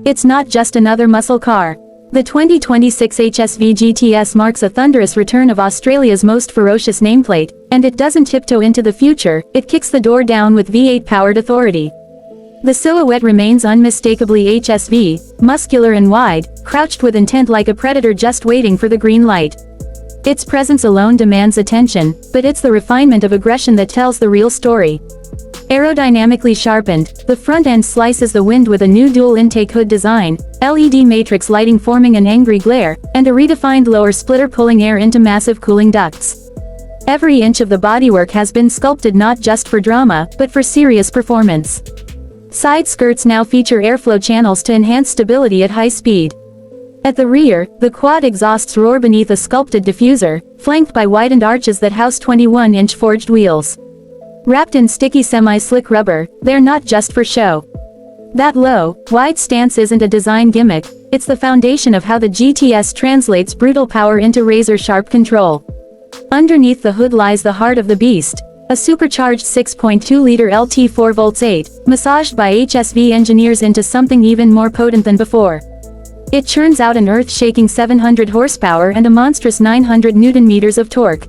It's not just another muscle car. The 2026 HSV GTS marks a thunderous return of Australia's most ferocious nameplate, and it doesn't tiptoe into the future, it kicks the door down with V8-powered authority. The silhouette remains unmistakably HSV, muscular and wide, crouched with intent like a predator just waiting for the green light. Its presence alone demands attention, but it's the refinement of aggression that tells the real story. Aerodynamically sharpened, the front end slices the wind with a new dual intake hood design, LED matrix lighting forming an angry glare, and a redefined lower splitter pulling air into massive cooling ducts. Every inch of the bodywork has been sculpted not just for drama, but for serious performance. Side skirts now feature airflow channels to enhance stability at high speed. At the rear, the quad exhausts roar beneath a sculpted diffuser, flanked by widened arches that house 21-inch forged wheels. Wrapped in sticky semi-slick rubber, they're not just for show. That low, wide stance isn't a design gimmick, it's the foundation of how the GTS translates brutal power into razor-sharp control. Underneath the hood lies the heart of the beast, a supercharged 6.2-liter LT 4V8, massaged by HSV engineers into something even more potent than before. It churns out an earth-shaking 700 horsepower and a monstrous 900 Nm of torque.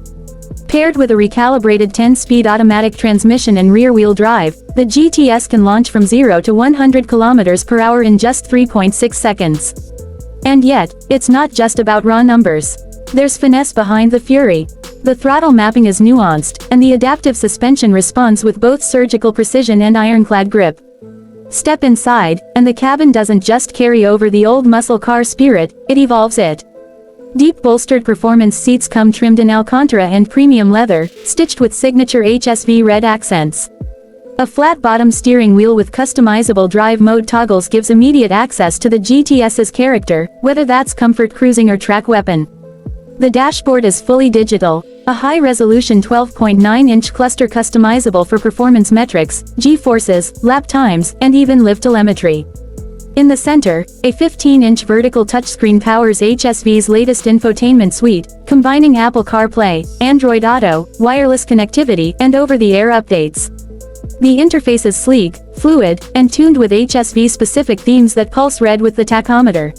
Paired with a recalibrated 10-speed automatic transmission and rear-wheel drive, the GTS can launch from 0 to 100 km/h in just 3.6 seconds. And yet, it's not just about raw numbers. There's finesse behind the fury. The throttle mapping is nuanced, and the adaptive suspension responds with both surgical precision and ironclad grip. Step inside, and the cabin doesn't just carry over the old muscle car spirit, it evolves it. Deep bolstered performance seats come trimmed in Alcantara and premium leather, stitched with signature HSV red accents. A flat-bottom steering wheel with customizable drive mode toggles gives immediate access to the GTS's character, whether that's comfort cruising or track weapon. The dashboard is fully digital, a high-resolution 12.9-inch cluster customizable for performance metrics, G-forces, lap times, and even live telemetry. In the center, a 15-inch vertical touchscreen powers HSV's latest infotainment suite, combining Apple CarPlay, Android Auto, wireless connectivity, and over-the-air updates. The interface is sleek, fluid, and tuned with HSV-specific themes that pulse red with the tachometer.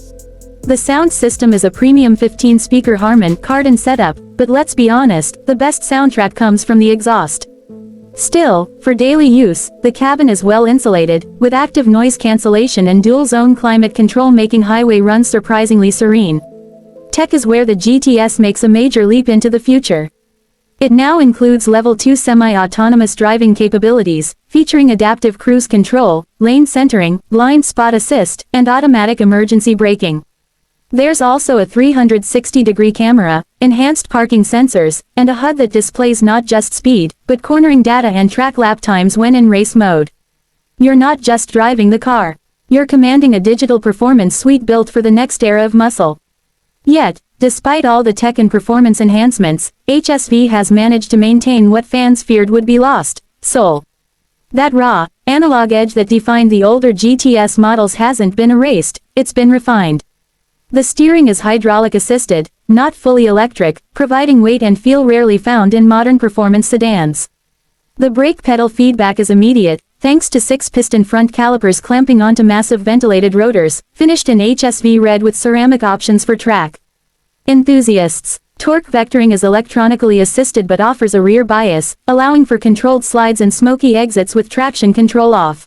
The sound system is a premium 15-speaker Harman Kardon setup, but let's be honest, the best soundtrack comes from the exhaust. Still, for daily use, the cabin is well insulated, with active noise cancellation and dual-zone climate control making highway runs surprisingly serene. Tech is where the GTS makes a major leap into the future. It now includes Level 2 semi-autonomous driving capabilities, featuring adaptive cruise control, lane centering, blind spot assist, and automatic emergency braking. There's also a 360-degree camera, enhanced parking sensors, and a HUD that displays not just speed, but cornering data and track lap times when in race mode. You're not just driving the car. You're commanding a digital performance suite built for the next era of muscle. Yet, despite all the tech and performance enhancements, HSV has managed to maintain what fans feared would be lost: soul. That raw, analog edge that defined the older GTS models hasn't been erased, it's been refined. The steering is hydraulic-assisted, not fully electric, providing weight and feel rarely found in modern performance sedans. The brake pedal feedback is immediate, thanks to 6-piston front calipers clamping onto massive ventilated rotors, finished in HSV red with ceramic options for track enthusiasts. Torque vectoring is electronically assisted but offers a rear bias, allowing for controlled slides and smoky exits with traction control off.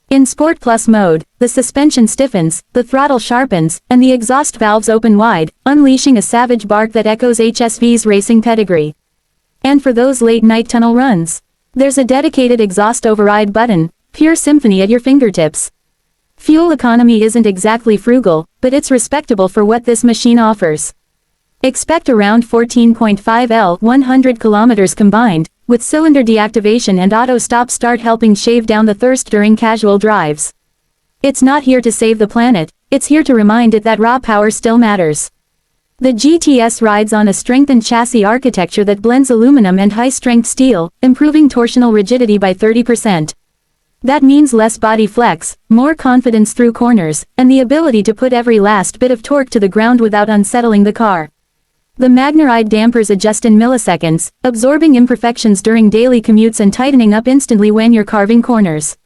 In Sport Plus mode, the suspension stiffens, the throttle sharpens, and the exhaust valves open wide, unleashing a savage bark that echoes HSV's racing pedigree. And for those late-night tunnel runs, there's a dedicated exhaust override button, pure symphony at your fingertips. Fuel economy isn't exactly frugal, but it's respectable for what this machine offers. Expect around 14.5 L 100 km combined, with cylinder deactivation and auto stop-start helping shave down the thirst during casual drives. It's not here to save the planet, it's here to remind it that raw power still matters. The GTS rides on a strengthened chassis architecture that blends aluminum and high-strength steel, improving torsional rigidity by 30%. That means less body flex, more confidence through corners, and the ability to put every last bit of torque to the ground without unsettling the car. The Magneride dampers adjust in milliseconds, absorbing imperfections during daily commutes and tightening up instantly when you're carving corners.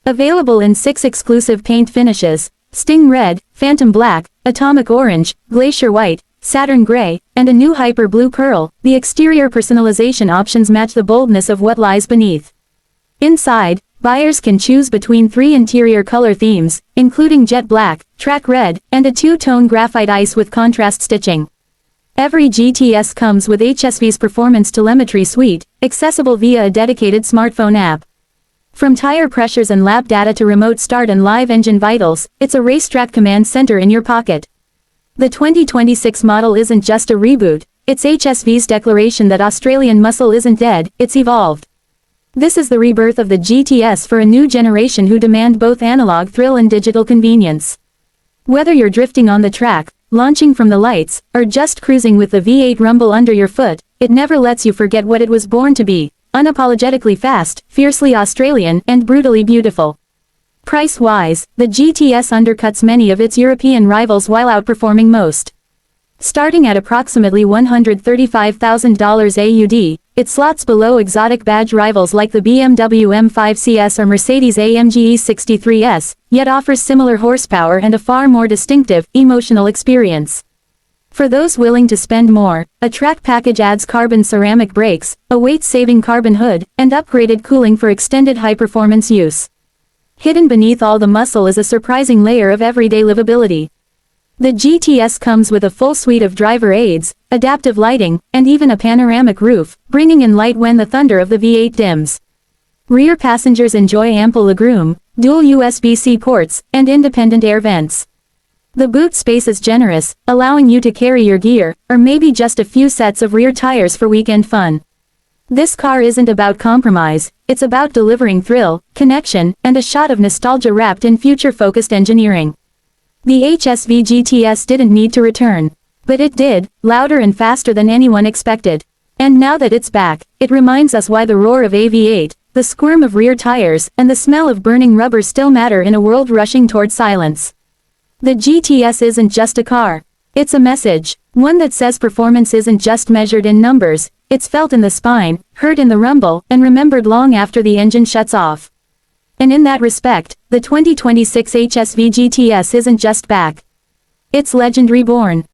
Available in 6 exclusive paint finishes, Sting Red, Phantom Black, Atomic Orange, Glacier White, Saturn Gray, and a new Hyper Blue Pearl, the exterior personalization options match the boldness of what lies beneath. Inside, buyers can choose between 3 interior color themes, including jet black, track red, and a 2-tone graphite ice with contrast stitching. Every GTS comes with HSV's Performance Telemetry Suite, accessible via a dedicated smartphone app. From tire pressures and lap data to remote start and live engine vitals, it's a racetrack command center in your pocket. The 2026 model isn't just a reboot, it's HSV's declaration that Australian muscle isn't dead, it's evolved. This is the rebirth of the GTS for a new generation who demand both analog thrill and digital convenience. Whether you're drifting on the track, launching from the lights, or just cruising with the V8 rumble under your foot, it never lets you forget what it was born to be: unapologetically fast, fiercely Australian, and brutally beautiful. Price-wise, the GTS undercuts many of its European rivals while outperforming most. Starting at approximately $135,000 AUD, it slots below exotic badge rivals like the BMW M5 CS or Mercedes-AMG E63S, yet offers similar horsepower and a far more distinctive, emotional experience. For those willing to spend more, a track package adds carbon ceramic brakes, a weight-saving carbon hood, and upgraded cooling for extended high-performance use. Hidden beneath all the muscle is a surprising layer of everyday livability. The GTS comes with a full suite of driver aids, adaptive lighting, and even a panoramic roof, bringing in light when the thunder of the V8 dims. Rear passengers enjoy ample legroom, dual USB-C ports, and independent air vents. The boot space is generous, allowing you to carry your gear, or maybe just a few sets of rear tires for weekend fun. This car isn't about compromise, it's about delivering thrill, connection, and a shot of nostalgia wrapped in future-focused engineering. The HSV GTS didn't need to return. But it did, louder and faster than anyone expected. And now that it's back, it reminds us why the roar of AV8, the squirm of rear tires, and the smell of burning rubber still matter in a world rushing toward silence. The GTS isn't just a car. It's a message, one that says performance isn't just measured in numbers, it's felt in the spine, heard in the rumble, and remembered long after the engine shuts off. And in that respect, the 2026 HSV GTS isn't just back. It's legend reborn.